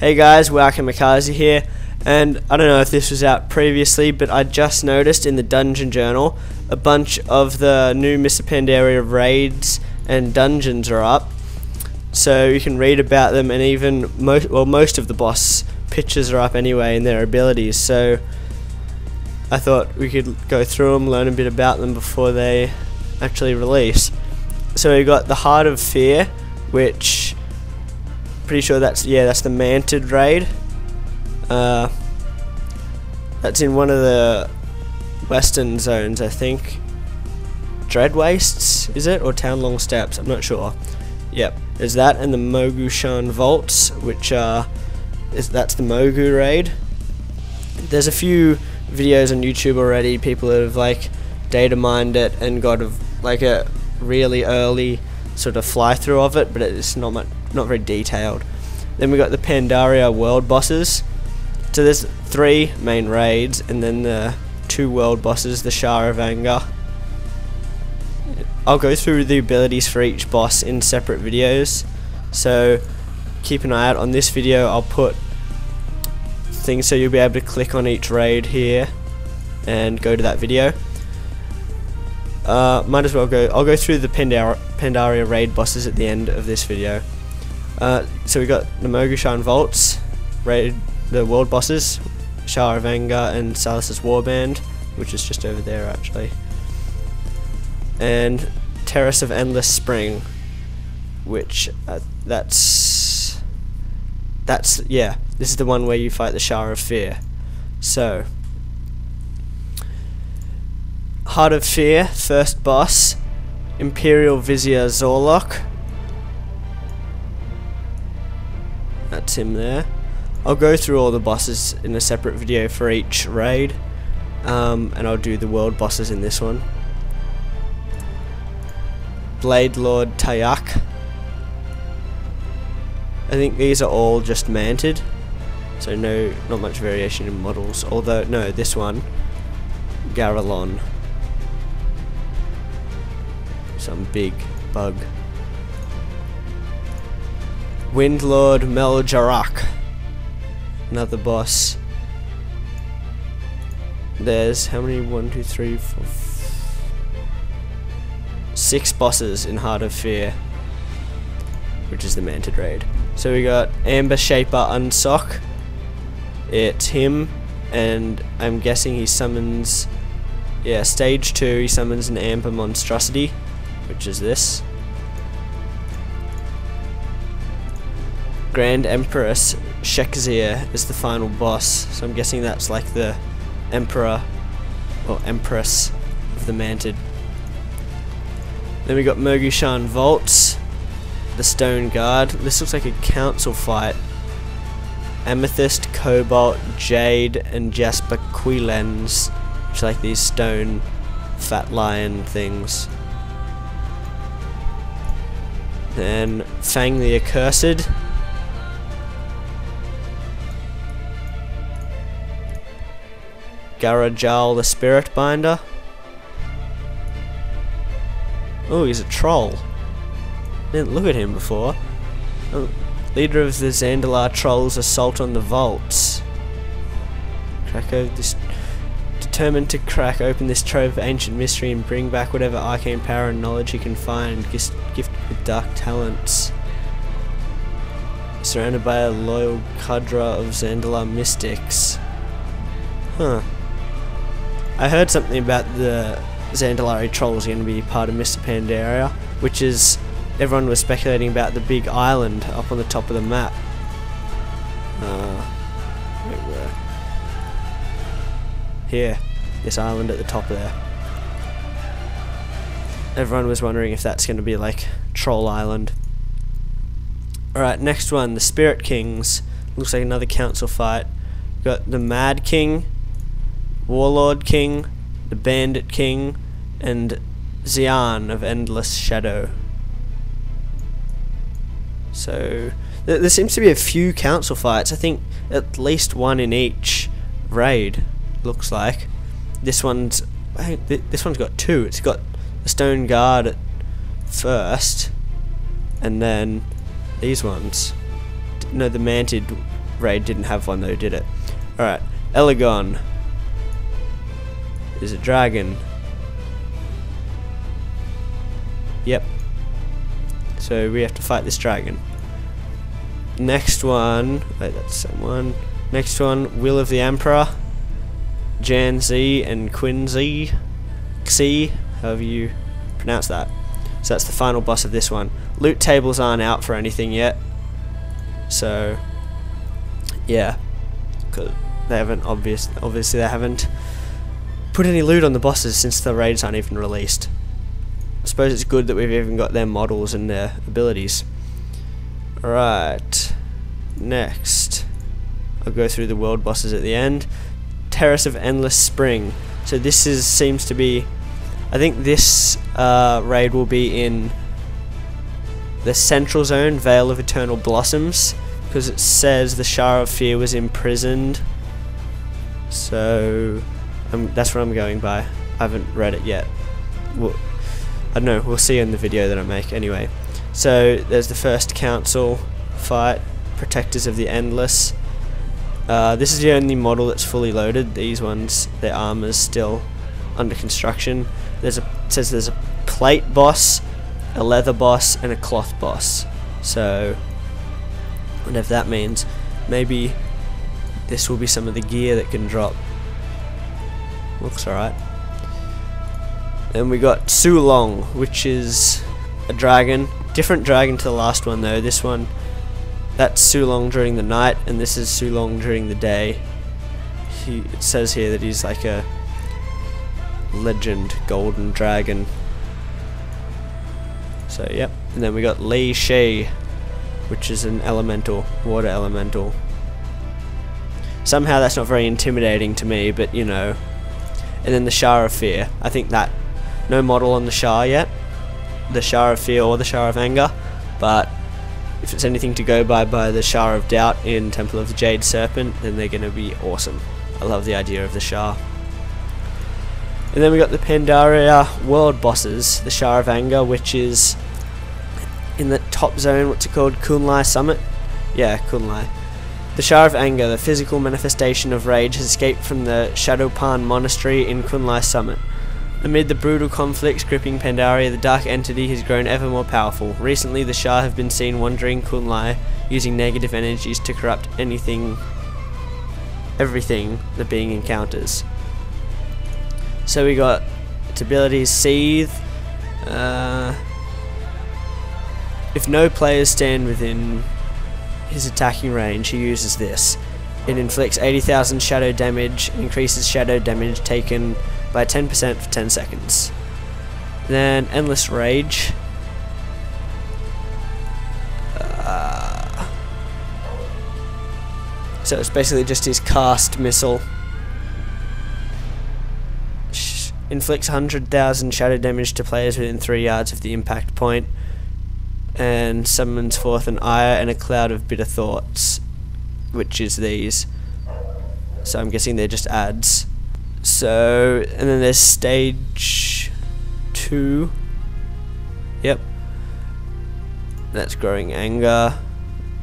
Hey guys, Kamikaze here, and I don't know if this was out previously, but I just noticed in the Dungeon Journal a bunch of the new Mists of Pandaria raids and dungeons are up, so you can read about them, and even most of the boss pictures are up anyway and their abilities, so I thought we could go through them, learn a bit about them before they actually release. So we got the Heart of Fear, which pretty sure that's the Manted raid. That's in one of the western zones, I think. Dread Wastes, is it? Or Town Long Steps, I'm not sure. Yep, there's that, and the mogu'shan vaults, which that's the Mogu raid. There's a few videos on YouTube already, people that have like data mined it and got like a really early sort of fly through of it, but it's not very detailed. Then we got the Pandaria world bosses. So there's 3 main raids and then the 2 world bosses, the Shah of Anger. I'll go through the abilities for each boss in separate videos, so keep an eye out on this video. I'll put things so you'll be able to click on each raid here and go to that video. Might as well I'll go through the Pandaria raid bosses at the end of this video. So we got the mogu'shan vaults, the world bosses, Shah of Anger and Salus's Warband, which is just over there actually, and Terrace of Endless Spring, which this is the one where you fight the Shah of Fear. So Heart of Fear, first boss, Imperial Vizier Zorlok. That's him there. I'll go through all the bosses in a separate video for each raid, and I'll do the world bosses in this one. Blade Lord Tayak. I think these are all just manted, so not much variation in models, although no, this one, Galleon, some big bug. Windlord Meljarak, another boss. There's how many? 1, 2, 3, 4, 6 bosses in Heart of Fear, which is the Manted raid. So we got Amber Shaper Unsock. It's him, and I'm guessing he summons, stage 2, he summons an Amber Monstrosity, which is this. Grand Empress Shekzir is the final boss, so I'm guessing that's like the Emperor or Empress of the Manted. Then we got mogu'shan vaults, the Stone Guard. This looks like a council fight. Amethyst, Cobalt, Jade, and Jasper Quilens, which are like these stone fat lion things. Then Fang the Accursed. Garajal the Spirit Binder. Oh, he's a troll. Didn't look at him before. Oh, leader of the Zandalar Trolls assault on the vaults. Determined to crack open this trove of ancient mystery and bring back whatever arcane power and knowledge he can find, gifted with dark talents. Surrounded by a loyal cadre of Zandalar mystics. Huh. I heard something about the Zandalari Trolls going to be part of Mists of Pandaria, which is, everyone was speculating about the big island up on the top of the map. Here, this island at the top there. Everyone was wondering if that's going to be like Troll Island. Alright, next one, the Spirit Kings. Looks like another council fight. Got the Mad King, Warlord King, the Bandit King, and Xian of Endless Shadow. So there seems to be a few council fights. I think at least one in each raid. Looks like this one's got 2. It's got the Stone Guard at first, and then these ones. No, the Manted raid didn't have one though, did it? Alright, Elegon is a dragon. Yep. So we have to fight this dragon. Next one, wait, that's someone. Next one, Will of the Emperor, Jan Z and Quinn Z, Xi, however you pronounce that. So that's the final boss of this one. Loot tables aren't out for anything yet, so yeah, because they haven't obviously they haven't put any loot on the bosses since the raids aren't even released. I suppose it's good that we've even got their models and their abilities. Alright, next I'll go through the world bosses at the end. Terrace of Endless Spring. So this seems to be, I think this raid will be in the central zone, Vale of Eternal Blossoms, because it says the Shah of Fear was imprisoned. So that's what I'm going by. I haven't read it yet. I don't know, we'll see in the video that I make anyway. So there's the first council fight, Protectors of the Endless. This is the only model that's fully loaded. These ones, their armor's still under construction. It says there's a plate boss, a leather boss, and a cloth boss. So whatever that means, maybe this will be some of the gear that can drop. Looks alright. Then we got Sulong, which is a dragon. Different dragon to the last one though. This one, that's Sulong during the night, and this is Sulong during the day. It says here that he's like a legend golden dragon. So yep. And then we got Li Shi, which is an elemental, water elemental. Somehow that's not very intimidating to me, but you know. And then the Shah of Fear. I think that no model on the Shah yet, the Shah of Fear or the Shah of Anger, but if it's anything to go by the Shah of Doubt in Temple of the Jade Serpent, then they're going to be awesome. I love the idea of the Shah. And then we got the Pandaria world bosses, the Shah of Anger, which is in the top zone, what's it called, Kunlai Summit? Yeah, Kunlai. The Shah of Anger, the physical manifestation of rage, has escaped from the Shadowpan Monastery in Kunlai Summit. Amid the brutal conflicts gripping Pandaria, the dark entity has grown ever more powerful. Recently, the Shah have been seen wandering Kunlai, using negative energies to corrupt everything the being encounters. So we got its abilities: Seethe. If no players stand within his attacking range, he uses this. It inflicts 80,000 shadow damage, increases shadow damage taken by 10% for 10 seconds. Then Endless Rage. So it's basically just his cast missile. Inflicts 100,000 shadow damage to players within 3 yards of the impact point, and summons forth an ire and a cloud of bitter thoughts, which is these. So I'm guessing they're just ads. So, and then there's stage 2. Yep. That's Growing Anger.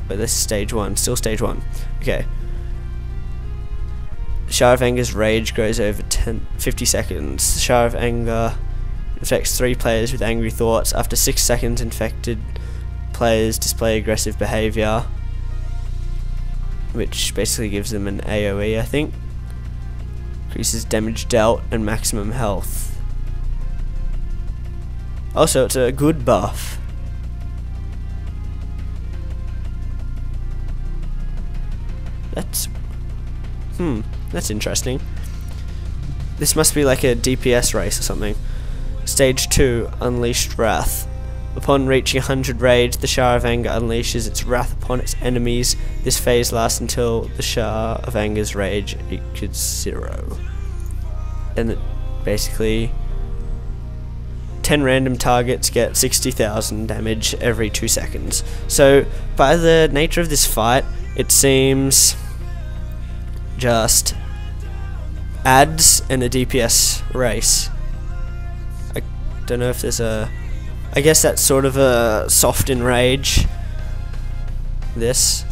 But this is stage 1. Still stage 1. Okay. Shah of Anger's rage grows over 50 seconds. The Shah of Anger infects 3 players with angry thoughts. After 6 seconds, infected players display aggressive behavior, which basically gives them an AoE, I think. Increases damage dealt and maximum health. Also, it's a good buff. That's interesting. This must be like a DPS race or something. Stage 2, Unleashed Wrath. Upon reaching 100 rage, the Shah of Anger unleashes its wrath upon its enemies. This phase lasts until the Shah of Anger's rage equals 0. And it basically 10 random targets get 60,000 damage every 2 seconds. So by the nature of this fight, it seems just ads and a DPS race. I don't know if there's a... I guess that's sort of a soft enrage. This.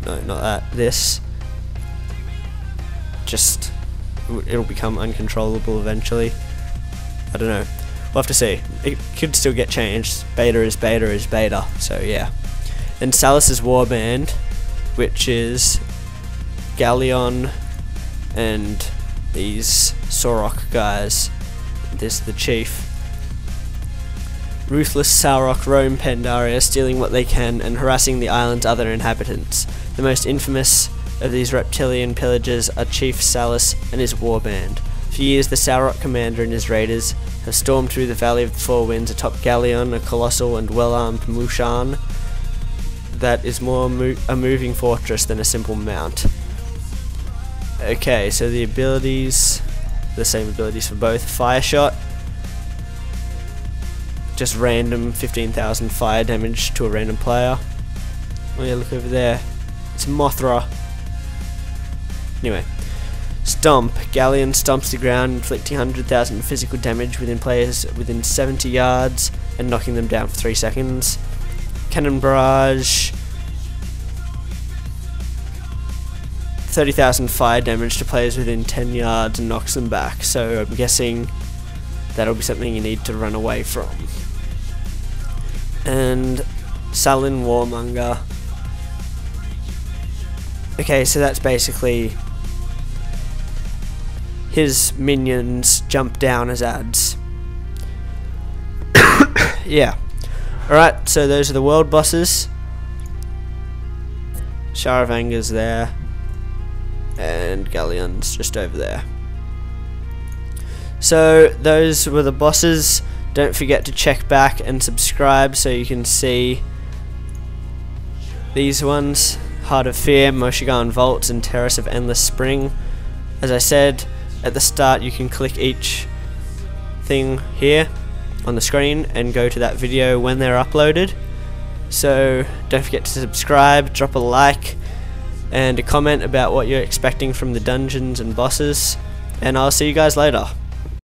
No, not that. This. Just, it'll become uncontrollable eventually. I don't know. We'll have to see. It could still get changed. Beta is beta is beta. So yeah. Then Salus's warband, which is Galleon and these Sorok guys. This is the chief. Ruthless Saurok roam Pandaria, stealing what they can and harassing the island's other inhabitants. The most infamous of these reptilian pillagers are Chief Salus and his warband. For years the Saurok commander and his raiders have stormed through the Valley of the Four Winds atop Galleon, a colossal and well-armed mogu'shan that is more a moving fortress than a simple mount. Okay, so the abilities, the same abilities for both. Fire shot, just random 15,000 fire damage to a random player. Oh yeah, look over there. It's Mothra. Anyway. Stomp. Galleon stomps the ground, inflicting 100,000 physical damage within players within 70 yards and knocking them down for 3 seconds. Cannon Barrage. 30,000 fire damage to players within 10 yards and knocks them back. So I'm guessing that'll be something you need to run away from. And Salin Warmonger. Okay, so that's basically his minions jump down as ads. Yeah. Alright, so those are the world bosses. Sharavanga's there. And Galleon's just over there. So those were the bosses. Don't forget to check back and subscribe so you can see these ones. Heart of Fear, Moshigan Vaults, and Terrace of Endless Spring. As I said at the start, you can click each thing here on the screen and go to that video when they're uploaded. So don't forget to subscribe, drop a like and a comment about what you're expecting from the dungeons and bosses, and I'll see you guys later.